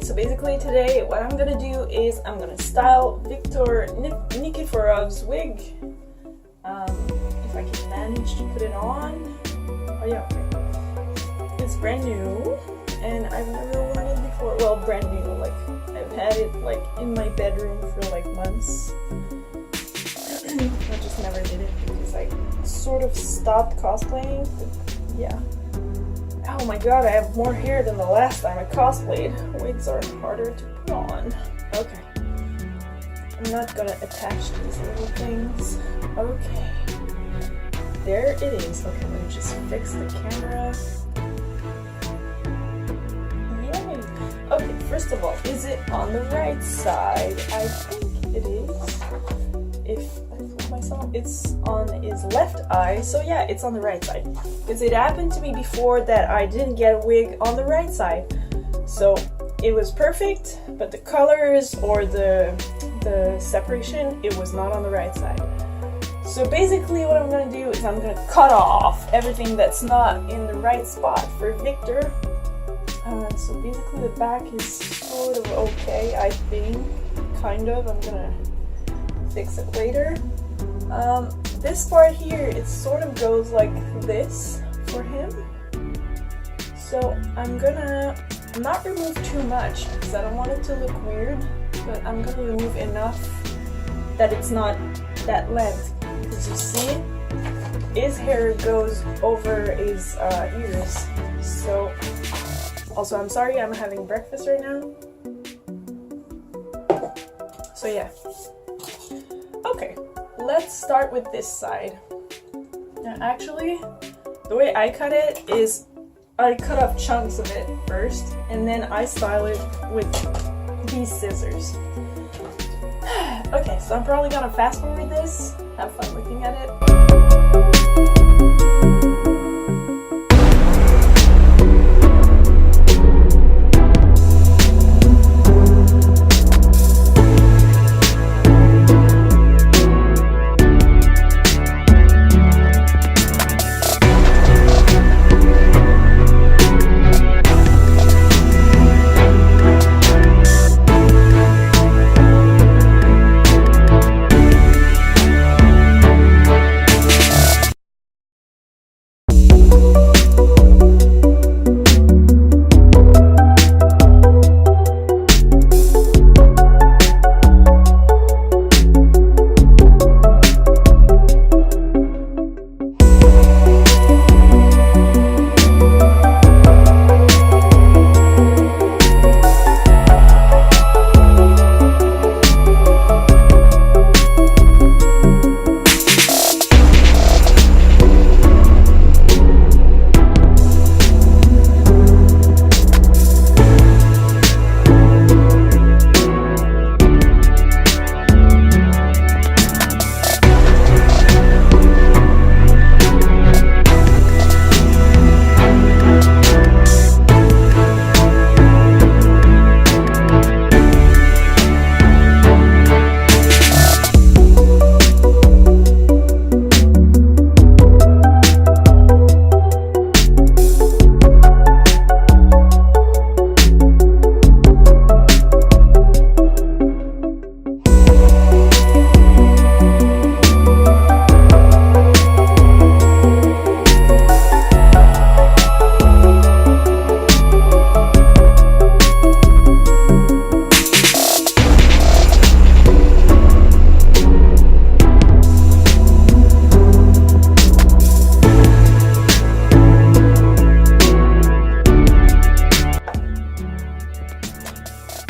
So basically today what I'm gonna do is I'm gonna style Viktor Nikiforov's wig. If I can manage to put it on. Oh yeah, okay. It's brand new and I've never worn it before. Well, brand new, like I've had it like in my bedroom for like months. I just never did it because I sort of stopped cosplaying. But yeah. Oh my god, I have more hair than the last time I cosplayed. Wigs are harder to put on. Okay. I'm not gonna attach these little things. Okay. There it is. Okay, let me just fix the camera. Yay! Okay, first of all, is it on the right side? I think it is. If I fool myself, it's on his left eye. So yeah, it's on the right side. Because it happened to me before that I didn't get a wig on the right side. So it was perfect, but the colors or the separation, it was not on the right side. So basically what I'm going to do is I'm going to cut off everything that's not in the right spot for Viktor. So basically the back is sort of okay, I think. Kind of. I'm going to fix it later. This part here, it sort of goes like this for him. So I'm gonna not remove too much because I don't want it to look weird, but I'm gonna remove enough that it's not that length. Because you see, his hair goes over his ears. So, also I'm sorry, I'm having breakfast right now. So yeah. Okay, let's start with this side. Now actually, the way I cut it is I cut off chunks of it first, and then I style it with these scissors. Okay, so I'm probably gonna fast forward this, have fun looking at it.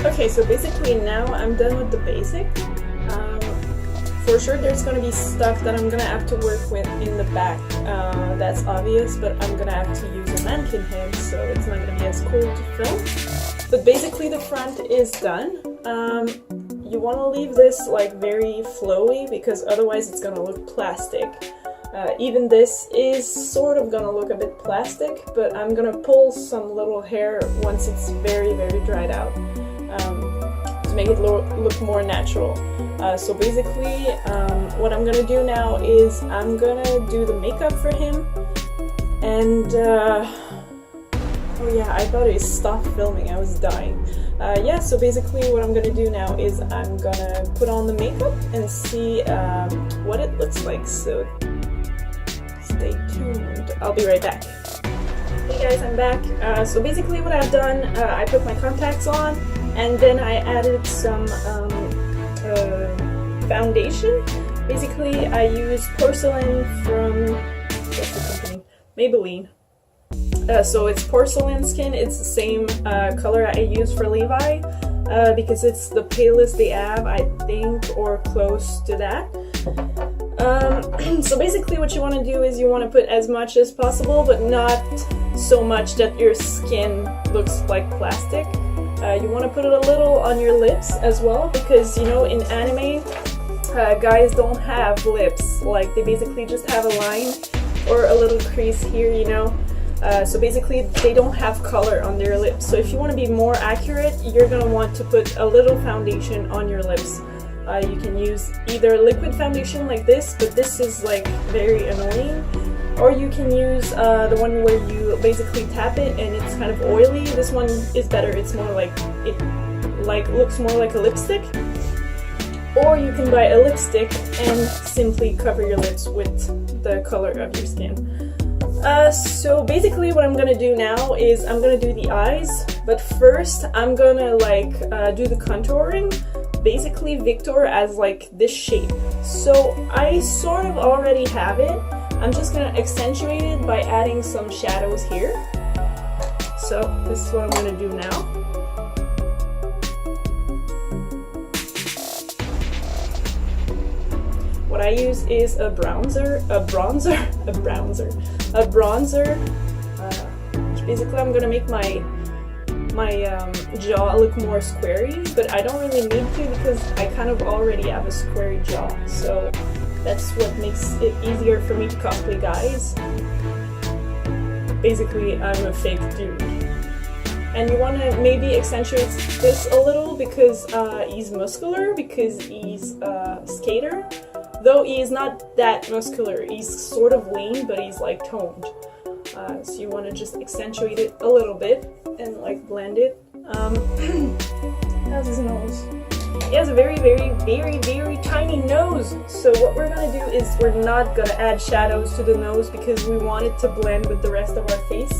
Okay, so basically now I'm done with the basic. For sure there's going to be stuff that I'm going to have to work with in the back. That's obvious, but I'm going to have to use a mannequin head, so it's not going to be as cool to film. But basically the front is done. You want to leave this like very flowy because otherwise it's going to look plastic. Even this is sort of gonna look a bit plastic, but I'm gonna pull some little hair once it's very, very dried out to make it look more natural. So basically, what I'm gonna do now is I'm gonna do the makeup for him, and Oh yeah, I thought it stopped filming, I was dying. Yeah, so basically what I'm gonna do now is I'm gonna put on the makeup and see what it looks like, so stay tuned. I'll be right back. Hey guys, I'm back. So basically what I've done, I put my contacts on and then I added some foundation. Basically I use porcelain from, what's the company? Maybelline. So it's porcelain skin, it's the same color I use for Levi because it's the palest they have, I think, or close to that. So basically what you want to do is you want to put as much as possible, but not so much that your skin looks like plastic. You want to put it a little on your lips as well, because you know in anime guys don't have lips, like they basically just have a line or a little crease here, you know. So basically they don't have color on their lips. So if you want to be more accurate, you're going to want to put a little foundation on your lips. You can use either liquid foundation like this, but this is like very annoying. Or you can use the one where you basically tap it and it's kind of oily. This one is better, it's more like, it like looks more like a lipstick. Or you can buy a lipstick and simply cover your lips with the color of your skin. So basically what I'm gonna do now is I'm gonna do the eyes, but first I'm gonna like do the contouring. Basically Viktor as like this shape. So I sort of already have it. I'm just gonna accentuate it by adding some shadows here. So this is what I'm gonna do now. What I use is a bronzer, which basically I'm gonna make my jaw look more squarey, but I don't really need to because I kind of already have a squarey jaw, so that's what makes it easier for me to cosplay guys. Basically, I'm a fake dude. And you want to maybe accentuate this a little because he's muscular, because he's a skater. Though he is not that muscular, he's sort of lean, but he's like toned. So you want to just accentuate it a little bit and like blend it. How's his nose? He has a very, very, very, very tiny nose. So what we're gonna do is we're not gonna add shadows to the nose because we want it to blend with the rest of our face.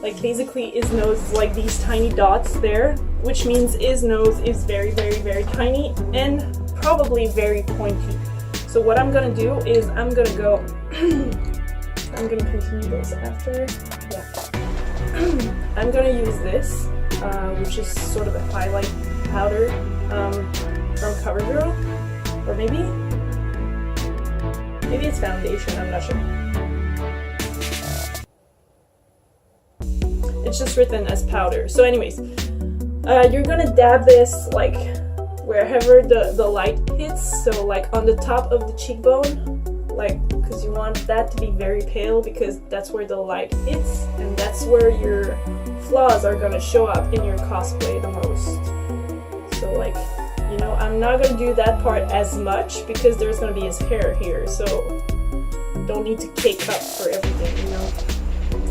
Like basically his nose is like these tiny dots there, which means his nose is very, very, very tiny and probably very pointy. So what I'm gonna do is I'm gonna go I'm gonna continue this after. Yeah. I'm gonna use this, which is sort of a highlight powder from CoverGirl, or maybe it's foundation, I'm not sure. It's just written as powder. So anyways, you're gonna dab this like wherever the light hits, so like on the top of the cheekbone, like, because you want that to be very pale because that's where the light hits and that's where your flaws are gonna show up in your cosplay the most. So like, you know, I'm not gonna do that part as much because there's gonna be his hair here, so don't need to cake up for everything, you know.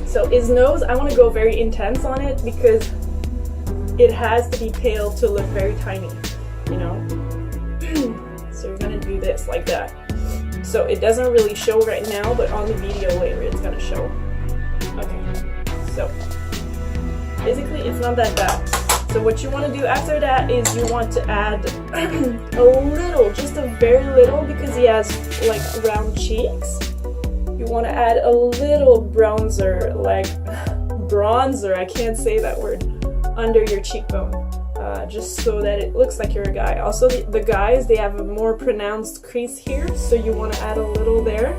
So his nose, I want to go very intense on it because it has to be pale to look very tiny, you know. So you're gonna do this like that. So it doesn't really show right now, but on the video later it's gonna show. Okay, so basically it's not that bad. So what you want to do after that is you want to add a little, just a very little, because he has like round cheeks. You want to add a little bronzer, like bronzer, I can't say that word, under your cheekbone. Just so that it looks like you're a guy. Also, the guys, they have a more pronounced crease here, so you want to add a little there.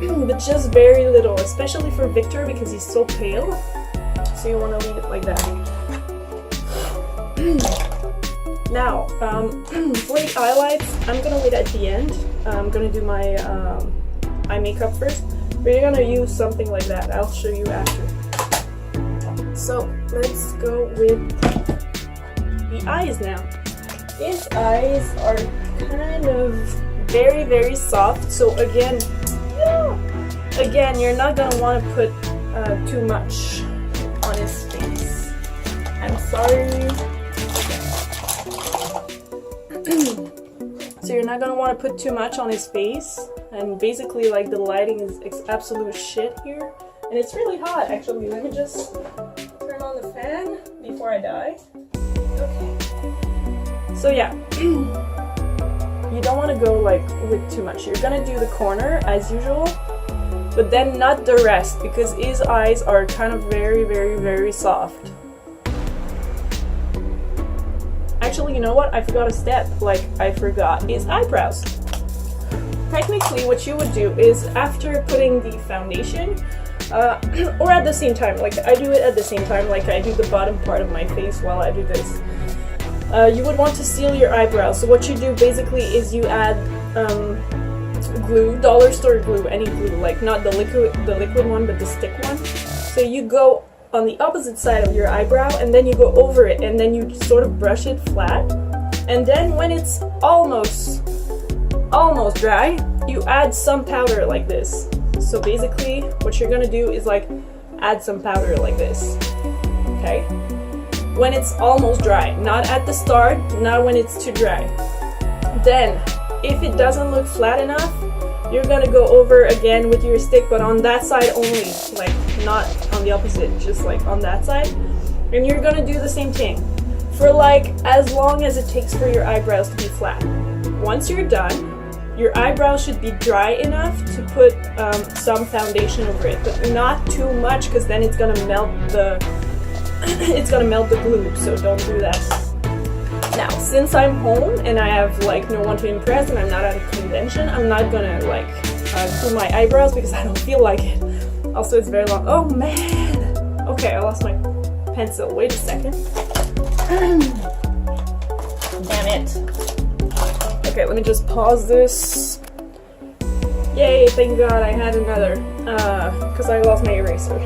But just very little, especially for Viktor because he's so pale. So you want to leave it like that. Now, for the highlights, I'm going to wait at the end. I'm going to do my eye makeup first. But you're going to use something like that. I'll show you after. So, let's go with the eyes now. His eyes are kind of very, very soft. So again, you're not gonna want to put too much sorry. So you're not gonna want to put too much on his face, and basically like the lighting is absolute shit here, and it's really hot actually. Let me just turn on the fan before I die. Okay. So yeah, you don't want to go like with too much. You're gonna do the corner as usual, but then not the rest because his eyes are kind of very soft. Actually, you know what? I forgot a step. Like, I forgot his eyebrows. Technically, what you would do is after putting the foundation, or at the same time, like I do it at the same time, like I do the bottom part of my face while I do this. You would want to seal your eyebrows. So what you do basically is you add glue, dollar store glue, any glue, like not the liquid one, but the stick one. So you go on the opposite side of your eyebrow and then you go over it and then you sort of brush it flat, and then when it's almost dry, you add some powder like this. So basically what you're gonna do is like add some powder like this, okay? When it's almost dry, not at the start, not when it's too dry. Then if it doesn't look flat enough, you're gonna go over again with your stick, but on that side only, like not on the opposite, just like on that side. And you're gonna do the same thing for like as long as it takes for your eyebrows to be flat. Once you're done, your eyebrows should be dry enough to put some foundation over it, but not too much because then it's gonna melt the glue, so don't do that. Now, since I'm home and I have like no one to impress and I'm not at a convention, I'm not gonna like do my eyebrows because I don't feel like it. Also, it's very long. Oh man! Okay, I lost my pencil. Wait a second. Damn it. Okay, let me just pause this. Yay, thank God I had another. Because I lost my eraser.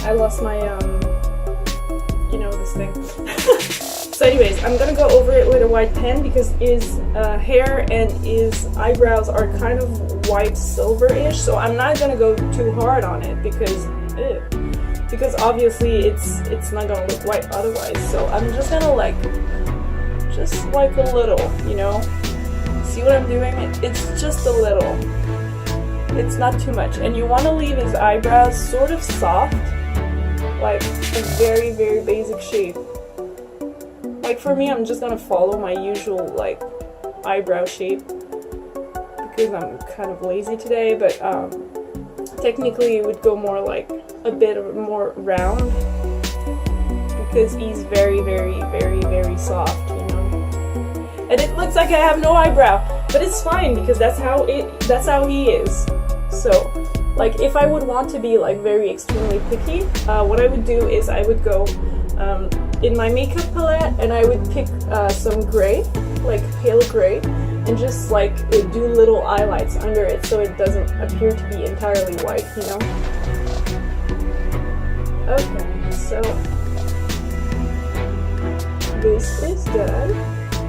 I lost my, you know, this thing. So anyways, I'm gonna go over it with a white pen because his hair and his eyebrows are kind of white silver-ish, so I'm not gonna go too hard on it because obviously it's not gonna look white otherwise. So I'm just gonna just like a little, you know? See what I'm doing? It's just a little. It's not too much. And you want to leave his eyebrows sort of soft, like a very basic shape. Like for me, I'm just gonna follow my usual like eyebrow shape because I'm kind of lazy today, but technically it would go more like a bit more round because he's very soft, you know. And it looks like I have no eyebrow, but it's fine because that's how he is. So like if I would want to be like very extremely picky, what I would do is I would go in my makeup palette and I would pick some gray, like pale gray, and just like do little highlights under it so it doesn't appear to be entirely white, you know? Okay, so this is done.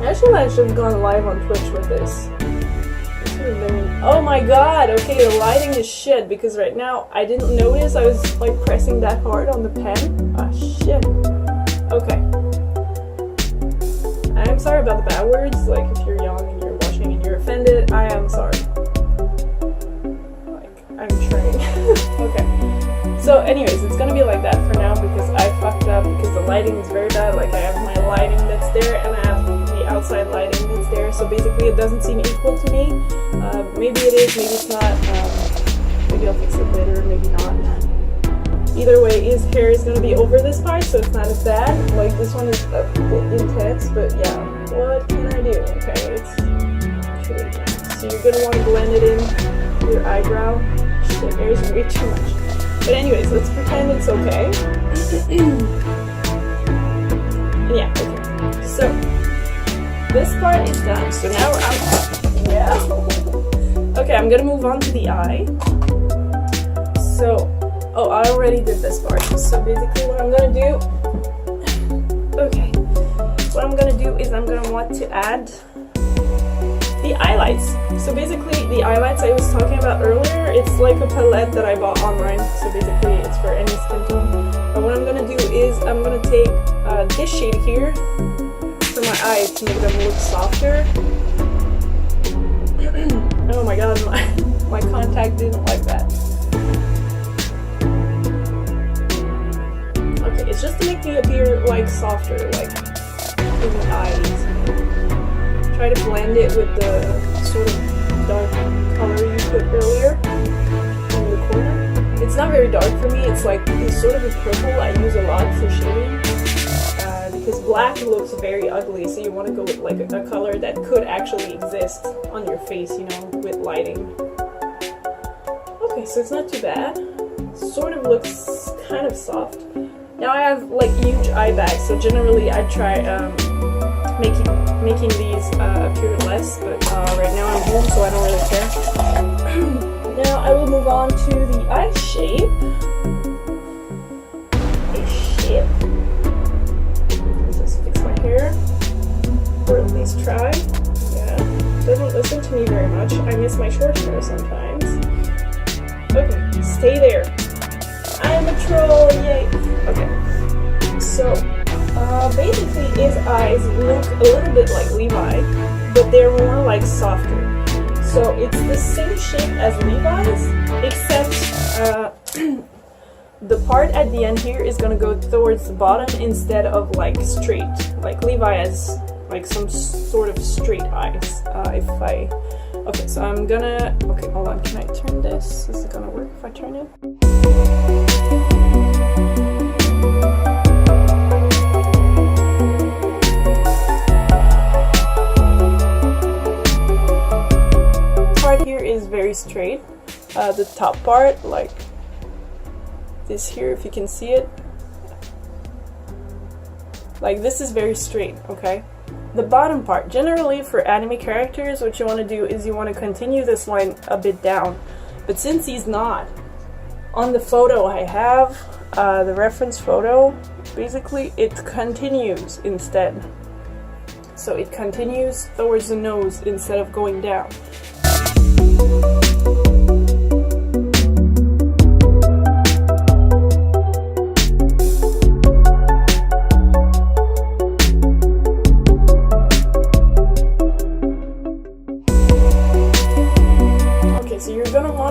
Actually, I should have gone live on Twitch with this. Oh my god, okay, the lighting is shit because right now I didn't notice I was like pressing that hard on the pen. Ah, shit. Okay. I'm sorry about the bad words, like if you're young and you're watching and you're offended, I am sorry. Like, I'm trying. Okay. So anyways, it's gonna be like that for now because I fucked up because the lighting is very bad. Like I have my lighting that's there and I have the outside lighting that's there. So basically it doesn't seem equal to me. Maybe it is, maybe it's not. Maybe I'll fix it later, maybe not. Either way, his hair is gonna be over this part, so it's not as bad. Like this one is a bit intense, but yeah, what can I do? Okay, it's really nice. So you're gonna want to blend it in your eyebrow. Shit, there's way too much. But anyways, let's pretend it's okay. Yeah, okay. So this part is done. So now okay, I'm gonna move on to the eye. So, oh, I already did this part. So basically what I'm gonna do, what I'm gonna do is I'm gonna want to add the eyeliner. highlights. So basically the highlights I was talking about earlier, it's like a palette that I bought online. So basically it's for any skin tone. But what I'm gonna do is I'm gonna take this shade here for my eyes to make them look softer. Oh my god, my contact didn't like that. Okay, it's just to make me appear like softer, like in the eyes. Try to blend it with the sort of dark color you put earlier in the corner. It's not very dark for me, it's like this sort of a purple I use a lot for shading. Because black looks very ugly, so you want to go with like a color that could actually exist on your face, you know, with lighting. Okay, so it's not too bad. Sort of looks kind of soft. Now I have like huge eye bags, so generally I try making these appear less, but right now I'm home, so I don't really care. Now I will move on to the eye shape. Or at least try. Yeah, doesn't listen to me very much. I miss my short hair sometimes. Okay, stay there. I'm a troll, yay. Okay, so basically his eyes look a little bit like Levi, but they're more like softer. So it's the same shape as Levi's, except the part at the end here is gonna go towards the bottom instead of like straight. Like Levi has like some sort of straight eyes. Okay, so I'm gonna, okay, hold on, can I turn this? Is it gonna work if I turn it? Part here is very straight. The top part, like this here, if you can see it, like this is very straight, okay? The bottom part, generally for anime characters, what you want to do is you want to continue this line a bit down. But since he's not, on the photo I have, the reference photo, basically it continues instead. So it continues towards the nose instead of going down.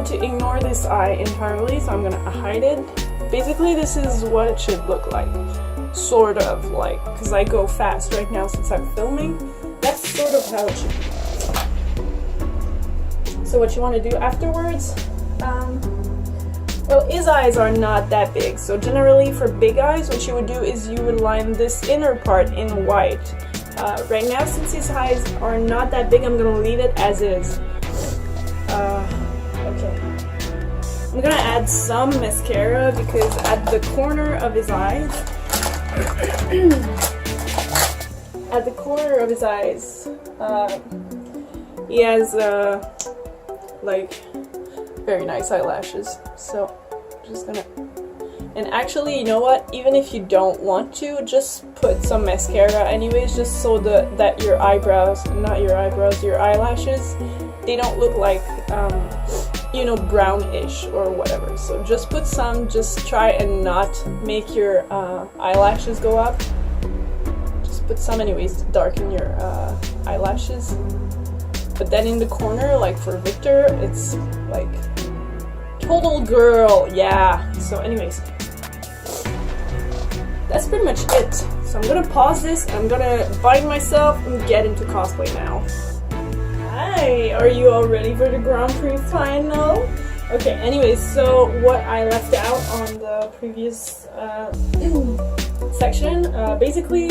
To ignore this eye entirely, so I'm gonna hide it. Basically this is what it should look like, sort of, like, because I go fast right now since I'm filming. That's sort of how it should be. So what you want to do afterwards, well, his eyes are not that big, so generally for big eyes what you would do is you would line this inner part in white. Right now, since his eyes are not that big, I'm gonna leave it as is. Okay, I'm gonna add some mascara because at the corner of his eyes, he has like very nice eyelashes. So I'm just gonna, and actually, you know what? Even if you don't want to, just put some mascara anyways, just so that your eyebrows, not your eyebrows, your eyelashes, they don't look like you know, brownish or whatever. So just put some, just try and not make your eyelashes go up. Just put some anyways to darken your eyelashes. But then in the corner, like for Viktor, it's like total girl, yeah. So anyways, that's pretty much it. So I'm gonna pause this, I'm gonna bind myself and get into cosplay now. Hi, are you all ready for the Grand Prix final? Okay, anyways, so what I left out on the previous section, basically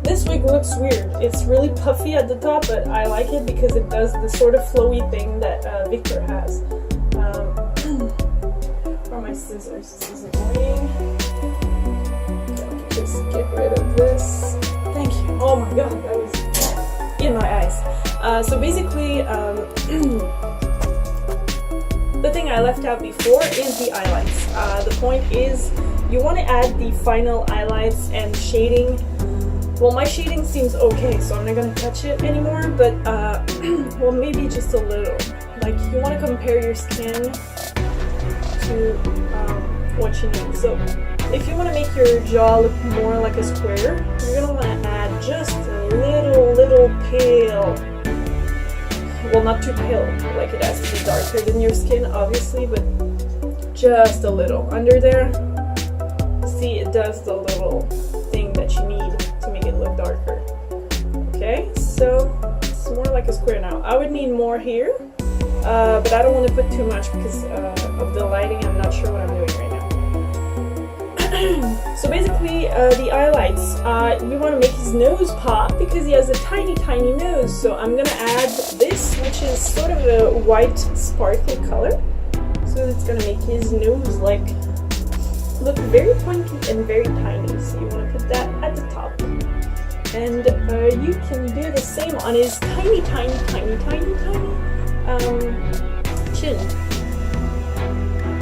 this wig looks weird. It's really puffy at the top, but I like it because it does the sort of flowy thing that Viktor has. Where are my scissors? This is annoying. Just get rid of this. Thank you. Oh my god, that was in my eyes. So basically, the thing I left out before is the highlights. The point is, you want to add the final highlights and shading Well, my shading seems okay, so I'm not gonna touch it anymore, but well, maybe just a little. Like, you want to compare your skin to what you need. So if you want to make your jaw look more like a square, you're gonna want to add just a little pale. Well, not too pale, like it has to be darker than your skin, obviously, but just a little under there. See, it does the little thing that you need to make it look darker. Okay, so it's more like a square now. I would need more here, but I don't want to put too much because of the lighting. I'm not sure what I'm doing right now. So basically, the highlights, you want to make his nose pop because he has a tiny nose. So I'm gonna add this, which is sort of a white sparkly color. So it's gonna make his nose like look very pointy and very tiny. So you want to put that at the top, and you can do the same on his tiny chin.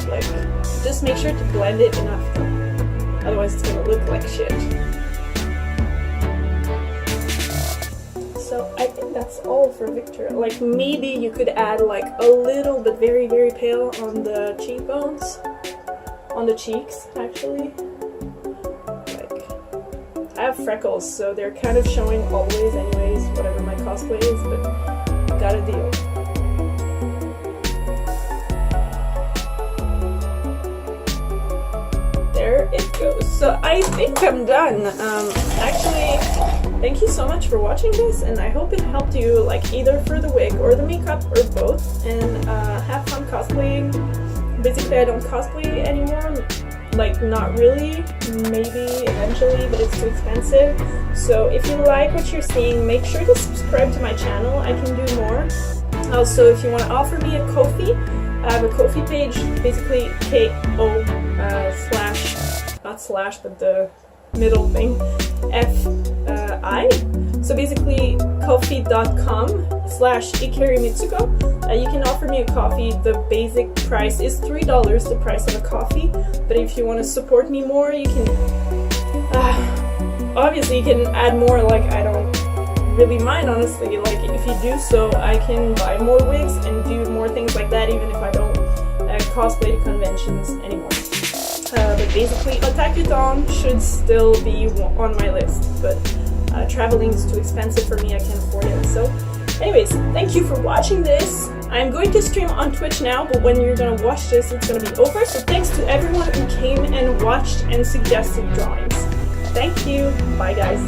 Like, just make sure to blend it enough though. Otherwise it's gonna look like shit. So I think that's all for Viktor. Like, maybe you could add like a little but very pale on the cheekbones. On the cheeks, actually. Like, I have freckles, so they're kind of showing always anyways, whatever my cosplay is, but got a deal. There it goes. So I think I'm done. Actually, thank you so much for watching this, and I hope it helped you, like, either for the wig or the makeup or both, and have fun cosplaying. Basically, I don't cosplay anymore. Like, not really, maybe eventually, but it's too expensive. So if you like what you're seeing, make sure to subscribe to my channel. I can do more. Also, if you want to offer me a Ko-fi, I have a Ko-fi page, basically K-O not slash, but the middle thing, F-I. So basically, kofi.com/ikarimitsuko. You can offer me a coffee. The basic price is $3, the price of a coffee. But if you want to support me more, you can, obviously you can add more. Like, I don't really mind, honestly. Like, if you do so, I can buy more wigs and do more things like that, even if I don't cosplay to conventions anymore. But basically, Otakuton should still be on my list, but traveling is too expensive for me. I can't afford it. So anyways, thank you for watching this. I'm going to stream on Twitch now, but when you're gonna watch this, it's gonna be over. So thanks to everyone who came and watched and suggested drawings. Thank you. Bye, guys.